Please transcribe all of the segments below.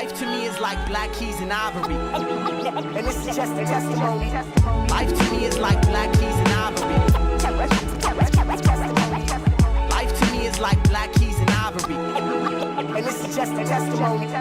Life to me is like black keys and ivory. And this is just a testimony. Life to me is like black keys and ivory. Life to me is like black keys and ivory. And this is just a testimony.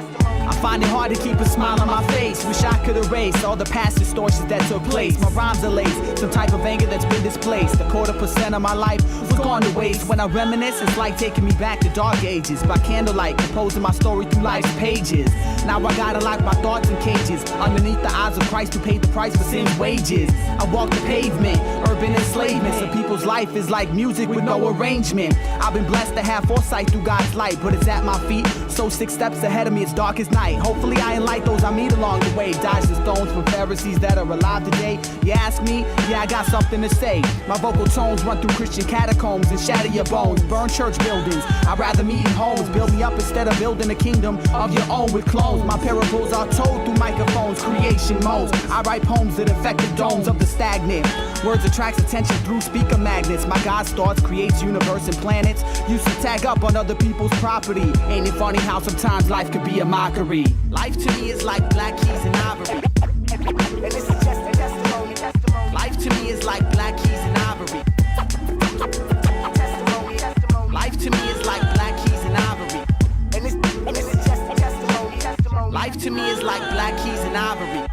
I find it hard to keep a smile on my face. Wish I could erase all the past distortions that took place. My rhymes are laced, some type of anger that's been displaced. A 1/4% of my life was gone to waste. When I reminisce, it's like taking me back to dark ages. By candlelight, composing my story through life's pages. Now I gotta lock my thoughts in cages. Underneath the eyes of Christ who paid the price for sin's wages. I walk the pavement, urban enslavement. Some people's life is like music with no arrangement. I've been blessed to have foresight through God's light, but it's at my feet, so 6 steps ahead of me, it's dark as night. Hopefully I enlight those I meet along the way. Dodge the stones from Pharisees that are alive today. You ask me, yeah, I got something to say. My vocal tones run through Christian catacombs and shatter your bones. Burn church buildings, I'd rather meet in homes. Build me up instead of building a kingdom of your own with clones. My parables are told through microphones, creation modes. I write poems that affect the domes of the stagnant. Words attracts attention through speaker magnets. My God's thoughts creates universe and planets. Used to tag up on other people's property. Ain't it funny how sometimes life could be a mockery? Life to me is like black keys and ivory. And this is just a testimony. Life to me is like black keys and ivory. Life to me is like black keys and ivory. And this is just a testimony. Life to me is like black keys and ivory.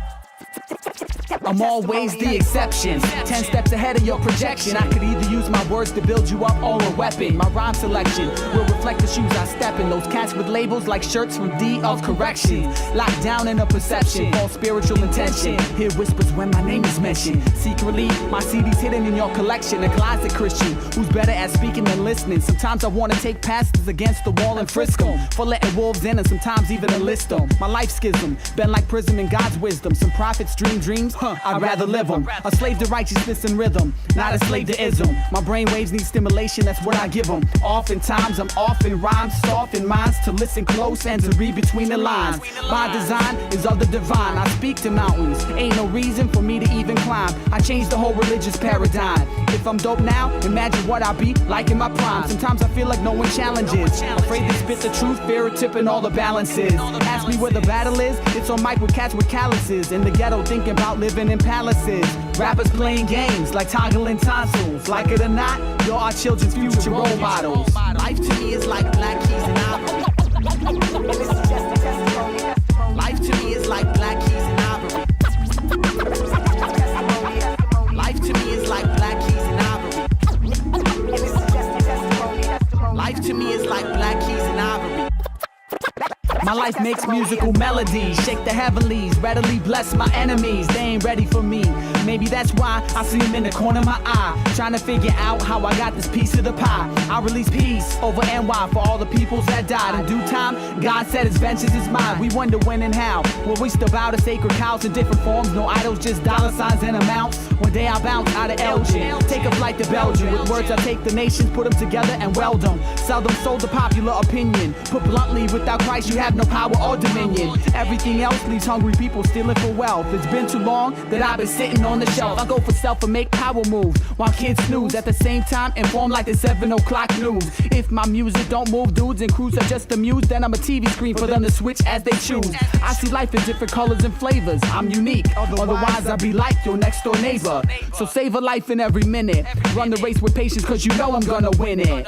I'm always the exception. 10 steps ahead of your projection. I could either use my words to build you up or a weapon. My rhyme selection will reflect the shoes I step in. Those cats with labels like shirts from D of correction. Locked down in a perception, false spiritual intention. Hear whispers when my name is mentioned. Secretly, my CD's hidden in your collection. A closet Christian who's better at speaking than listening. Sometimes I wanna take pastors against the wall and frisk them for letting wolves in and sometimes even enlist them. My life schism, been like prism in God's wisdom. Some prophets dream dreams, I'd rather live them. A slave to righteousness and rhythm, not a slave to ism. My brain waves need stimulation, that's what I give them. Oftentimes I'm off in rhymes, soft in minds to listen close and to read between the lines. My design is of the divine. I speak to mountains, ain't no reason for me to even climb. I changed the whole religious paradigm. If I'm dope now, imagine what I'll be like in my prime. Sometimes I feel like no one challenges. Afraid to spit the truth, fear of tipping all the balances. Ask me where the battle is, it's on mic with cats with calluses. In the ghetto thinking about living in palaces. Rappers playing games like toggling tonsils. Like it or not, you're our children's future role models. Life to me is like black keys and ivory. And this is just a testimony. Life to me is like black keys and ivory. Life to me is like black keys and ivory. And this is just a testimony. Life to me is like black keys and ivory. My life makes musical melodies, shake the heavenlies, readily bless my enemies. They ain't ready for me. Maybe that's why I see them in the corner of my eye, trying to figure out how I got this piece of the pie. I release peace over NY for all the peoples that died. In due time, God said his vengeance is mine. We wonder when and how. Will we still bow to sacred cows in different forms? No idols, just dollar signs and amounts. One day I'll bounce out of Elgin, take a flight to Belgium. With words I take the nations, put them together and weld them. Seldom sold the popular opinion. Put bluntly, without Christ you have no power or dominion. Everything else leaves hungry people stealing for wealth. It's been too long that I've been sitting on the shelf. I go for self and make power moves while kids snooze. At the same time, inform like the 7 o'clock news. If my music don't move dudes and crews are just amused, then I'm a TV screen for them to switch as they choose. I see life in different colors and flavors. I'm unique, otherwise I'd be like your next door neighbor. So save a life in every minute. Run the race with patience cause you know I'm gonna win it.